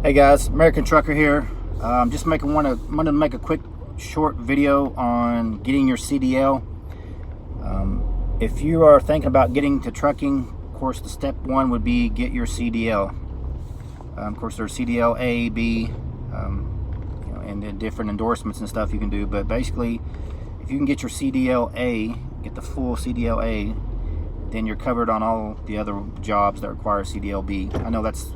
Hey guys, American Trucker here. Just want to make a quick short video on getting your CDL. If you are thinking about getting to trucking, of course the step one would be get your CDL. Of course there's CDL A, B, and then different endorsements and stuff you can do. But basically, if you can get your CDL A, get the full CDL A, then you're covered on all the other jobs that require CDL B. I know that's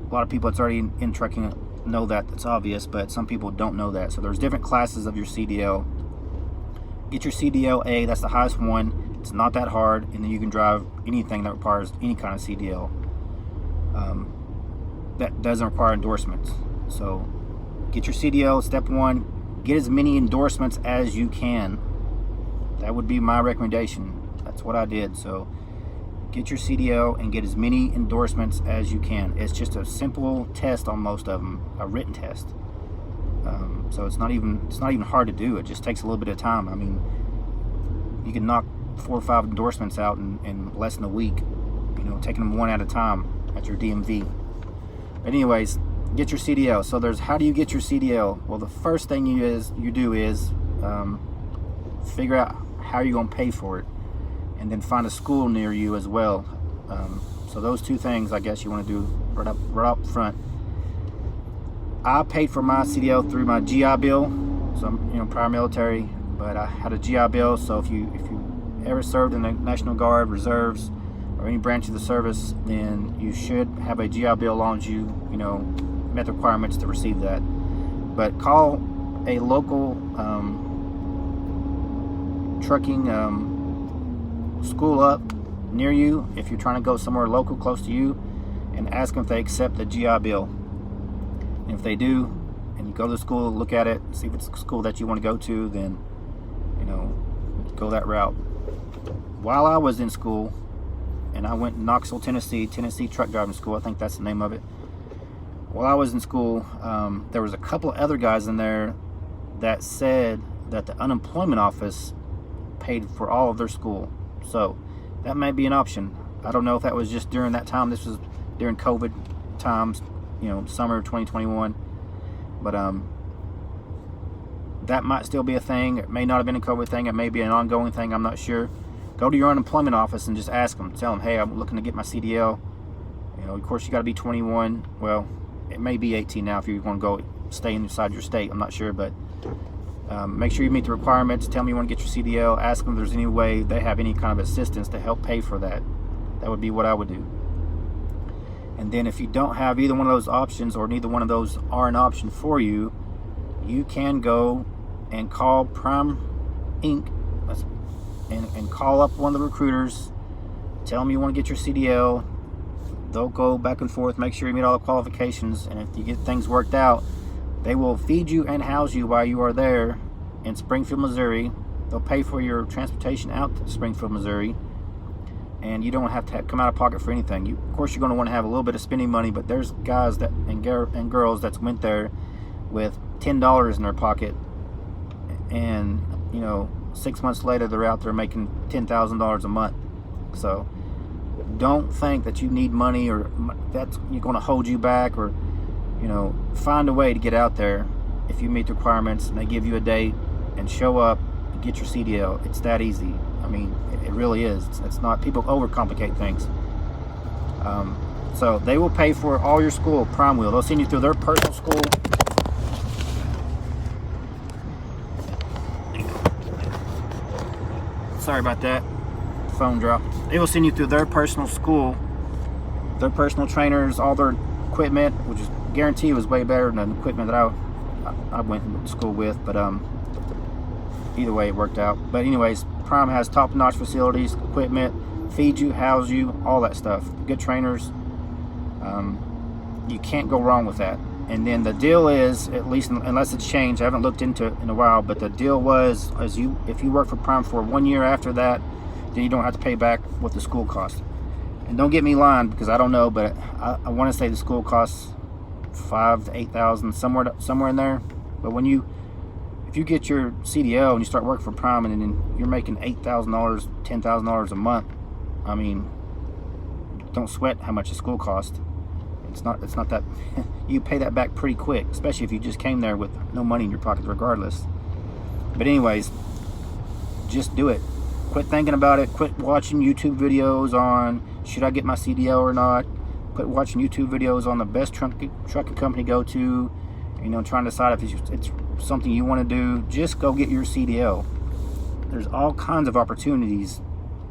a lot of people that's already in trucking know that, that's obvious, but some people don't know that. So there's different classes of your CDL. Get your CDL A, that's the highest one. It's not that hard, and then you can drive anything that requires any kind of CDL. That doesn't require endorsements. So get your CDL, step one, get as many endorsements as you can. That would be my recommendation. That's what I did. So get your CDL and get as many endorsements as you can. It's just a simple test on most of them, a written test. So it's not even hard to do. It just takes a little bit of time. I mean, you can knock 4 or 5 endorsements out in less than a week. You know, taking them one at a time at your DMV. But anyways, get your CDL. So there's, how do you get your CDL? Well, the first thing you do is figure out how you're gonna pay for it, and then find a school near you as well. So those two things, I guess, you want to do right up front. I paid for my CDL through my GI Bill, so I'm prior military, but I had a GI Bill. So if you ever served in the National Guard, Reserves, or any branch of the service, then you should have a GI Bill on you. Met the requirements to receive that. But call a local trucking school up near you if you're trying to go somewhere local close to you, and ask them if they accept the GI Bill. And if they do, and you go to the school, look at it, see if it's a school that you want to go to, then go that route. While I was in school, and I went to Knoxville, Tennessee Truck Driving School, I think that's the name of it. While I was in school, there was a couple of other guys in there that said that the unemployment office paid for all of their school. So that may be an option. I don't know if that was just during that time. This was during COVID times, summer of 2021. But that might still be a thing. It may not have been a COVID thing. It may be an ongoing thing. I'm not sure. Go to your unemployment office and just ask them. Tell them, hey, I'm looking to get my CDL. Of course, you got to be 21. Well, it may be 18 now if you want to go stay inside your state. I'm not sure, but make sure you meet the requirements. Tell them you want to get your CDL. Ask them if there's any way they have any kind of assistance to help pay for that. That would be what I would do. And then if you don't have either one of those options, or neither one of those are an option for you, you can go and call Prime Inc. and call up one of the recruiters. Tell them you want to get your CDL. They'll go back and forth, make sure you meet all the qualifications, and if you get things worked out, they will feed you and house you while you are there in Springfield, Missouri. They'll pay for your transportation out to Springfield, Missouri, and you don't have to come out of pocket for anything. Of course, you're going to want to have a little bit of spending money, but there's guys and girls that went there with $10 in their pocket, and 6 months later they're out there making $10,000 a month. So don't think that you need money, or that's going to hold you back, or find a way to get out there. If you meet the requirements and they give you a date, and show up and get your CDL. It's that easy. I mean, it really is. It's not, people overcomplicate things. So they will pay for all your school. Prime will. They'll send you through their personal school. Sorry about that. Phone dropped. They will send you through their personal school, their personal trainers, all their equipment, which is guarantee was way better than the equipment that I went to school with. But either way, it worked out. But anyways, Prime has top-notch facilities, equipment, feed you, house you, all that stuff. Good trainers. You can't go wrong with that. And then the deal is, at least unless it's changed, I haven't looked into it in a while, but the deal was, if you work for Prime for 1 year after that, then you don't have to pay back what the school cost. And don't get me lying, because I don't know, but I want to say the school costs $5,000 to $8,000, somewhere in there. But if you get your CDL and you start working for Prime, and then you're making $8,000, $10,000 a month, I mean, don't sweat how much the school costs. It's not that you pay that back pretty quick, especially if you just came there with no money in your pocket regardless. But anyways, just do it. Quit thinking about it. Quit watching YouTube videos on should I get my CDL or not. Quit watching YouTube videos on the best trucking company to go to, trying to decide if it's something you want to do. Just go get your CDL. There's all kinds of opportunities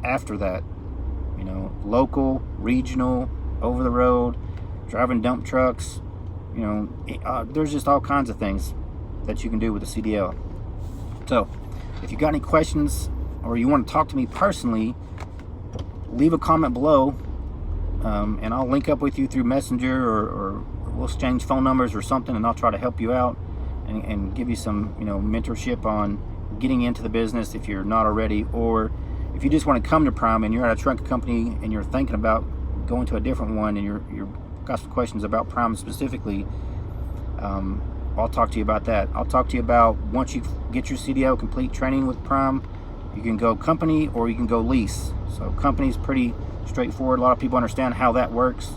after that, local, regional, over the road, driving dump trucks. There's just all kinds of things that you can do with a CDL. So if you got any questions or you want to talk to me personally, leave a comment below, and I'll link up with you through Messenger, or we'll exchange phone numbers or something, and I'll try to help you out and give you some mentorship on getting into the business if you're not already, or if you just want to come to Prime and you're at a trucking company and you're thinking about going to a different one and you're got some questions about Prime specifically. I'll talk to you about that. I'll talk to you about once you get your CDL complete training with Prime, you can go company or you can go lease. So company is pretty straightforward. A lot of people understand how that works,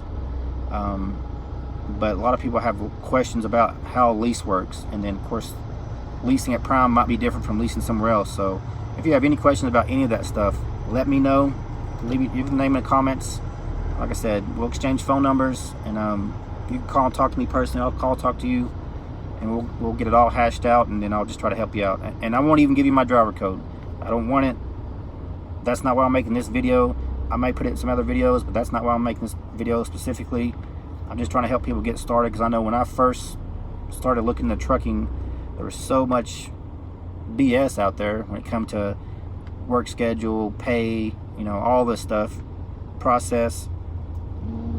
but a lot of people have questions about how lease works. And then of course, leasing at Prime might be different from leasing somewhere else. So if you have any questions about any of that stuff, let me know. Leave the name in the comments. Like I said, we'll exchange phone numbers, and you can call and talk to me personally. I'll call, talk to you, and we'll get it all hashed out, and then I'll just try to help you out. And I won't even give you my driver code. I don't want it. That's not why I'm making this video. I may put it in some other videos, but that's not why I'm making this video specifically. I'm just trying to help people get started, because I know when I first started looking at trucking, there was so much BS out there when it comes to work schedule, pay, all this stuff, process.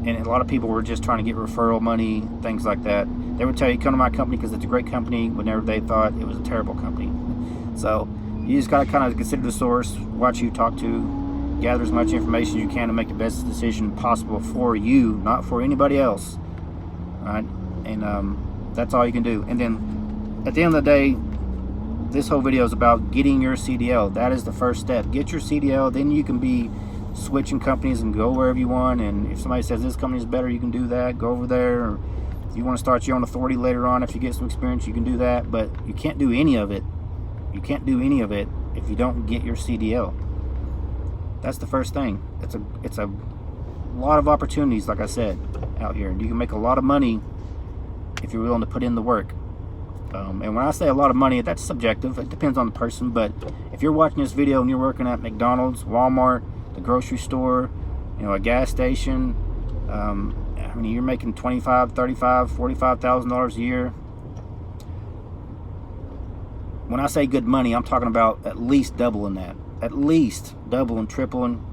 And a lot of people were just trying to get referral money, things like that. They would tell you, come to my company because it's a great company, whenever they thought it was a terrible company. So you just got to kind of consider the source, watch who you talk to, gather as much information as you can to make the best decision possible for you, not for anybody else. All right? And that's all you can do. And then at the end of the day, this whole video is about getting your CDL. That is the first step. Get your CDL, then you can be switching companies and go wherever you want. And if somebody says this company is better, you can do that, go over there. Or if you want to start your own authority later on, if you get some experience, you can do that. But you can't do any of it. You can't do any of it if you don't get your CDL. That's the first thing. It's a lot of opportunities, like I said, out here, and you can make a lot of money if you're willing to put in the work. And when I say a lot of money, that's subjective. It depends on the person. But if you're watching this video and you're working at McDonald's, Walmart, the grocery store, a gas station, you're making $25,000, $35,000, $45,000 a year. When I say good money, I'm talking about at least doubling that. At least doubling, tripling,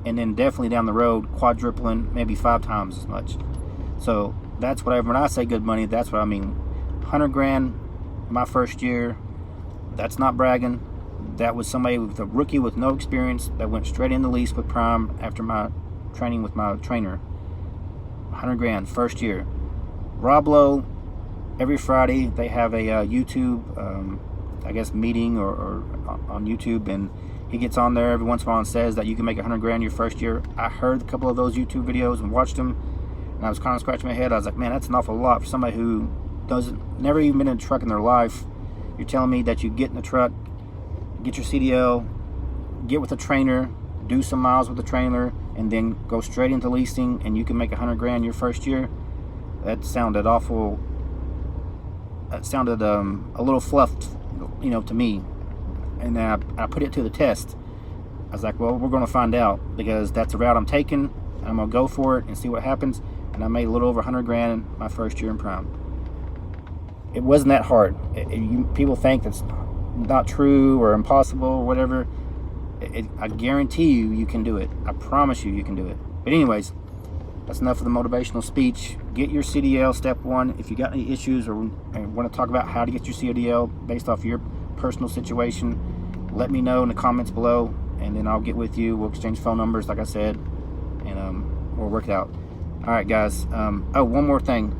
and then definitely down the road, quadrupling, maybe 5 times as much. So that's when I say good money, that's what I mean. 100 grand my first year. That's not bragging. That was somebody with a rookie with no experience that went straight in the lease with Prime after my training with my trainer. 100 grand first year. Rob Lowe, every Friday they have a YouTube meeting or on YouTube, and he gets on there every once in a while and says that you can make 100 grand your first year. I heard a couple of those YouTube videos and watched them, and I was kind of scratching my head. I was like, man, that's an awful lot for somebody who never even been in a truck in their life. You're telling me that you get in the truck, get your CDL, get with a trainer, do some miles with the trainer, and then go straight into leasing, and you can make 100 grand your first year? That sounded awful. That sounded a little fluffed, to me. And then I put it to the test. I was like, well, we're going to find out, because that's the route I'm taking. I'm going to go for it and see what happens. And I made a little over 100 grand my first year in Prime. It wasn't that hard. People think that's not true or impossible or whatever. I guarantee you can do it. I promise you can do it. But anyways, that's enough of the motivational speech. Get your CDL, step 1. If you got any issues or want to talk about how to get your CDL based off your personal situation, let me know in the comments below, and then I'll get with you. We'll exchange phone numbers, like I said, and we'll work it out. All right, guys. One more thing.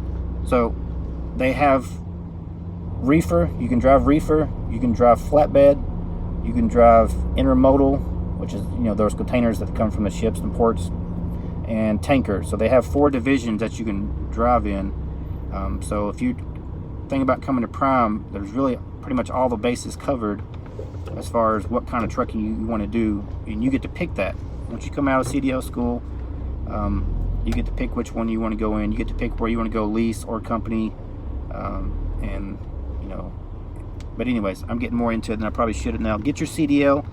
So they have reefer. You can drive reefer. You can drive flatbed. You can drive intermodal, which is those containers that come from the ships and ports. and tanker. So they have 4 divisions that you can drive in. So if you think about coming to Prime, there's really pretty much all the bases covered as far as what kind of trucking you want to do, and you get to pick that. Once you come out of CDL school, you get to pick which one you want to go in. You get to pick where you want to go, lease or company, and you know. But anyways, I'm getting more into it than I probably should have now. Get your CDL,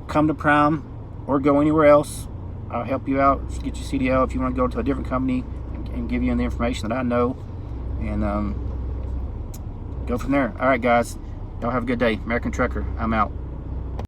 come to Prime, or go anywhere else. I'll help you out. Get your CDL if you want to go to a different company and give you the information that I know, and go from there. All right, guys. Y'all have a good day. American Trucker, I'm out.